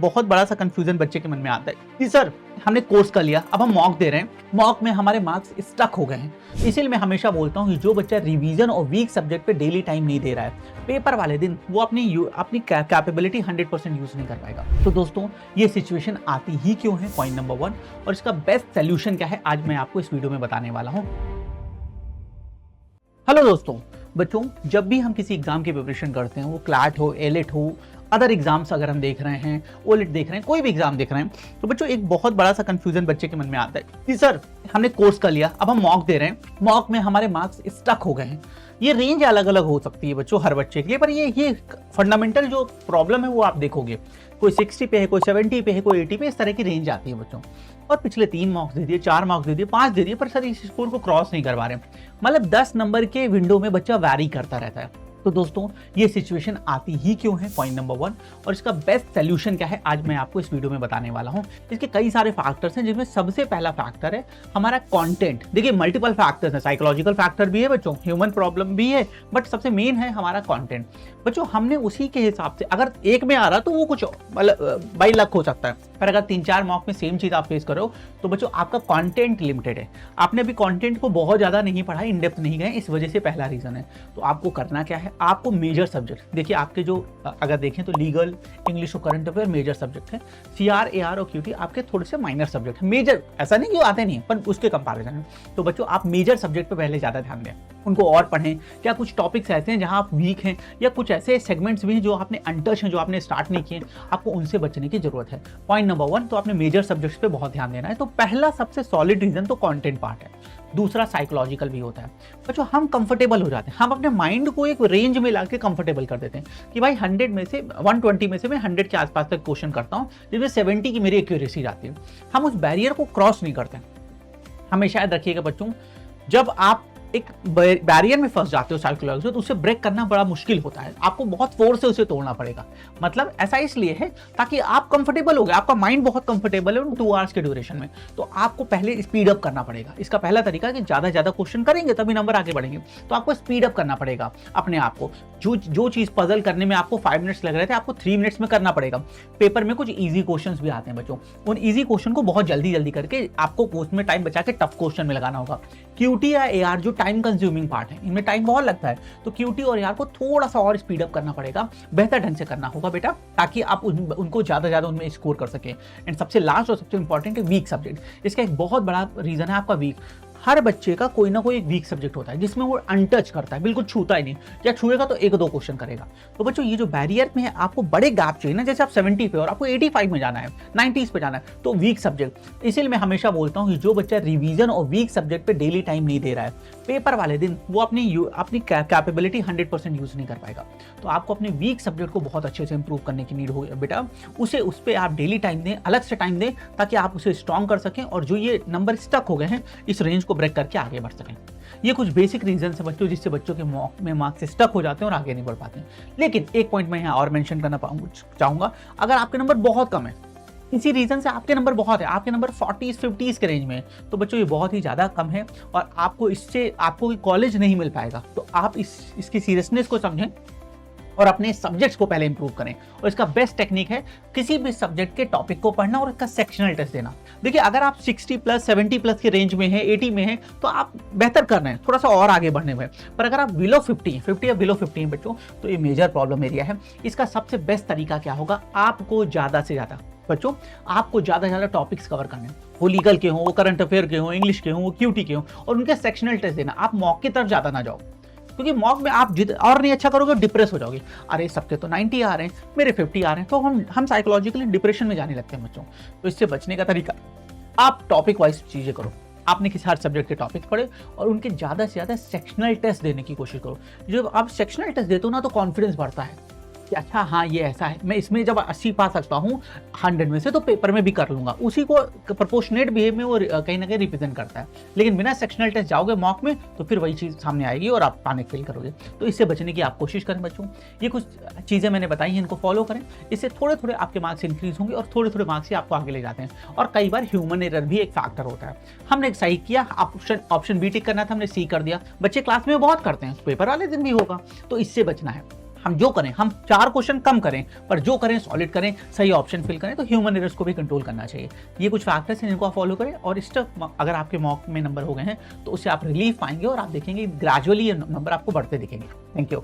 बहुत बड़ा सा कंफ्यूजन बच्चे के मन में आता है कि सर हमने कोर्स कर लिया, अब हम मॉक दे रहे हैं, मॉक में हमारे मार्क्स स्टक हो गए हैं। इसीलिए मैं हमेशा बोलता हूँ कि जो बच्चा रिवीजन और वीक सब्जेक्ट पे डेली टाइम नहीं दे रहा है, पेपर वाले दिन वो अपनी कैपेबिलिटी 100% यूज नहीं कर पाएगा। तो दोस्तों ये सिचुएशन आती ही क्यों है, पॉइंट नंबर 1, और इसका बेस्ट सोल्यूशन क्या है आज मैं आपको इस वीडियो में बताने वाला हूँ। हेलो दोस्तों, बच्चों जब भी हम किसी एग्जाम की प्रिपरेशन करते हैं, वो क्लैट हो, एलिट हो, अदर एग्जाम्स अगर हम देख रहे हैं, ओलिट देख रहे हैं, कोई भी एग्जाम देख रहे हैं, तो बच्चों एक बहुत बड़ा सा कंफ्यूजन बच्चे के मन में आता है कि सर हमने कोर्स कर लिया, अब हम मॉक दे रहे हैं, मॉक में हमारे मार्क्स स्टक हो गए हैं। ये रेंज अलग अलग हो सकती है बच्चों हर बच्चे के लिए, पर ये फंडामेंटल जो प्रॉब्लम है वो आप देखोगे, कोई 60 पे है, कोई 70 पे है, कोई 80 पे, इस तरह की रेंज आती है बच्चों। और पिछले 3 मार्क्स दे दिए, 4 मार्क्स दे दिए, 5 दे दिए, पर सर इस स्कोर को क्रॉस नहीं कर पा रहे, मतलब 10 नंबर के विंडो में बच्चा वैरी करता रहता है। तो दोस्तों ये सिचुएशन आती ही क्यों है, पॉइंट नंबर 1, और इसका बेस्ट सोल्यूशन क्या है आज मैं आपको इस वीडियो में बताने वाला हूं। इसके कई सारे फैक्टर्स हैं, जिसमें सबसे पहला फैक्टर है हमारा कंटेंट। देखिए मल्टीपल फैक्टर्स हैं, साइकोलॉजिकल फैक्टर भी है बच्चों, ह्यूमन प्रॉब्लम भी है, बट सबसे मेन है हमारा कंटेंट। बच्चों हमने उसी के हिसाब से, अगर एक में आ रहा तो वो कुछ बाई लक हो सकता है, पर अगर 3-4 मॉक में सेम चीज आप फेस करो तो बच्चों आपका कंटेंट लिमिटेड है। आपने अभी कंटेंट को बहुत ज्यादा नहीं पढ़ा, इन डेप्थ नहीं गए, इस वजह से पहला रीजन है। तो आपको करना क्या है, आपको मेजर सब्जेक्ट, देखिए आपके जो अगर देखें तो लीगल, इंग्लिश और करंट अफेयर मेजर सब्जेक्ट है, सीआर, एआर और क्यूटी आपके थोड़े से माइनर सब्जेक्ट है। मेजर ऐसा नहीं कि आते नहीं है, पर उसके कंपैरिजन में तो बच्चों आप मेजर सब्जेक्ट पे पहले ज्यादा ध्यान दें, उनको और पढ़ें। क्या कुछ टॉपिक्स ऐसे हैं जहां आप वीक हैं, या कुछ ऐसे सेगमेंट्स भी हैं जो आपने अनटच हैं, जो आपने स्टार्ट नहीं किए, आपको उनसे बचने की जरूरत है। पॉइंट नंबर 1, तो आपने मेजर सब्जेक्ट्स पे बहुत ध्यान देना है। तो पहला सबसे सॉलिड रीजन तो कंटेंट पार्ट है। दूसरा साइकोलॉजिकल भी होता है बच्चों, हम कंफर्टेबल हो जाते हैं, हम अपने माइंड को एक रेंज में लाके कंफर्टेबल कर देते हैं कि भाई 100 में से 120 में से मैं 100 के आसपास तक क्वेश्चन करता हूँ, जिसमें 70 की मेरी एक्यूरेसी जाती है। हम उस बैरियर को क्रॉस नहीं करते। हमेशा याद रखिएगा बच्चों, जब आप एक बैरियर में फंस जाते हो साइकोलॉजी, तो उसे ब्रेक करना बड़ा मुश्किल होता है, आपको बहुत फोर्स से उसे तोड़ना पड़ेगा। मतलब ऐसा इसलिए है ताकि आप कंफर्टेबल हो गए, आपका माइंड बहुत कंफर्टेबल है 2 आवर्स के ड्यूरेशन में, तो आपको पहले स्पीड अप करना पड़ेगा। इसका पहला तरीका है कि ज्यादा क्वेश्चन करेंगे तभी नंबर आगे बढ़ेंगे, तो आपको स्पीड अप करना पड़ेगा अपने आप को। जो चीज पजल करने में आपको 5 मिनट्स लग रहे थे, आपको 3 मिनट्स में करना पड़ेगा। पेपर में कुछ ईजी क्वेश्चन भी आते हैं बच्चों, उन ईजी क्वेश्चन को बहुत जल्दी करके आपको कोर्स में टाइम बचा के टफ क्वेश्चन में लगाना होगा। क्यूटी या एआर जो टाइम कंज्यूमिंग पार्ट है, इनमें टाइम बहुत लगता है, तो क्यूटी और एआर को थोड़ा सा और स्पीड अप करना पड़ेगा, बेहतर ढंग से करना होगा बेटा, ताकि आप उनको ज्यादा उनमें स्कोर कर सकें। एंड सबसे लास्ट और सबसे इंपॉर्टेंट है वीक सब्जेक्ट। इसका एक बहुत बड़ा रीजन है आपका वीक। हर बच्चे का कोई ना कोई एक वीक सब्जेक्ट होता है जिसमें वो अनटच करता है, बिल्कुल छूता ही नहीं, या छुएगा तो 1-2 क्वेश्चन करेगा। तो बच्चों ये जो बैरियर में है, आपको बड़े गैप चाहिए ना, जैसे आप 70 पे और आपको 85 में जाना है, 90s पे जाना है, तो वीक सब्जेक्ट। इसीलिए मैं हमेशा बोलता हूँ कि जो बच्चा रिवीजन और वीक सब्जेक्ट पे डेली टाइम नहीं दे रहा है, पेपर वाले दिन वो अपनी कैपेबिलिटी 100% यूज नहीं कर पाएगा। तो आपको अपने वीक सब्जेक्ट को बहुत अच्छे से इंप्रूव करने की नीड हो बेटा, उस पर आप डेली टाइम दें, अलग से टाइम दें, ताकि आप उसे स्ट्रॉन्ग कर सकें और जो ये नंबर स्टक हो गए हैं इस रेंज को ब्रेक करके आगे बढ़ सकें। ये कुछ बेसिक रीजन है बच्चों, जिससे बच्चों के मॉक में मार्क्स स्टक हो जाते हैं और आगे नहीं बढ़ पाते हैं। लेकिन एक पॉइंट मैं यहाँ और मेंशन करना चाहूंगा, अगर आपके नंबर बहुत कम है, इसी रीजन से आपके नंबर बहुत है, आपके नंबर 40s 50s के रेंज में है, तो बच्चों ये बहुत ही ज्यादा कम है और आपको कोई कॉलेज नहीं मिल पाएगा। तो आप इसकी सीरियसनेस को समझें और अपने सब्जेक्ट्स को पहले इंप्रूव करें। और इसका बेस्ट टेक्निक है किसी भी सब्जेक्ट के टॉपिक को पढ़ना और इसका सेक्शनल टेस्ट देना। देखिए अगर आप 60+, 70+ के रेंज में है, 80 में है, तो आप बेहतर कर रहे हैं, थोड़ा सा और आगे बढ़ने में। पर अगर आप बिलो 50 या बिलो 15 बच्चों, तो ये मेजर प्रॉब्लम एरिया है। इसका सबसे बेस्ट तरीका क्या होगा, आपको ज्यादा से ज्यादा बच्चों, आपको ज्यादा टॉपिक्स कवर करने, वो लीगल के हों, वो करंट अफेयर के हों, इंग्लिश के हों, वो क्यूटी के हों, और उनके सेक्शनल टेस्ट देना। आप मॉक की तरफ ज्यादा ना जाओ, क्योंकि मॉक में आप और नहीं अच्छा करोगे, डिप्रेस हो जाओगे। अरे सबके तो 90 आ रहे हैं, मेरे 50 आ रहे हैं, तो हम साइकोलॉजिकली डिप्रेशन में जाने लगते हैं बच्चों। तो इससे बचने का तरीका, आप टॉपिक वाइज चीजें करो। आपने किसी हर सब्जेक्ट के टॉपिक पढ़े और उनके ज्यादा से ज्यादा सेक्शनल टेस्ट देने की कोशिश करो। जब आप सेक्शनल टेस्ट देते हो ना, तो कॉन्फिडेंस बढ़ता है कि अच्छा हाँ ये ऐसा है, मैं इसमें जब 80 पा सकता हूँ 100 में से, तो पेपर में भी कर लूंगा। उसी को प्रोपोर्शनेट बिहेव में वो कहीं ना कहीं रिप्रेजेंट करता है। लेकिन बिना सेक्शनल टेस्ट जाओगे मॉक में, तो फिर वही चीज़ सामने आएगी और आप पैनिक फील करोगे। तो इससे बचने की आप कोशिश करें बच्चों। ये कुछ चीज़ें मैंने बताई हैं, इनको फॉलो करें, इससे थोड़े मार्क्स इंक्रीज होंगे और थोड़े मार्क्स ही आपको आगे ले जाते हैं। और कई बार ह्यूमन एरर भी एक फैक्टर होता है। हमने सही किया, ऑप्शन बी टिक करना था, हमने सी कर दिया। बच्चे क्लास में बहुत करते हैं, पेपर वाले दिन भी होगा, तो इससे बचना है। हम जो करें, हम 4 क्वेश्चन कम करें, पर जो करें सॉलिड करें, सही ऑप्शन फिल करें, तो ह्यूमन एरर्स को भी कंट्रोल करना चाहिए। ये कुछ फैक्टर्स हैं जिनको आप फॉलो करें, और इस तक अगर आपके मॉक में नंबर हो गए हैं तो उससे आप रिलीफ पाएंगे और आप देखेंगे ग्रेजुअली ये नंबर आपको बढ़ते दिखेंगे। Thank you.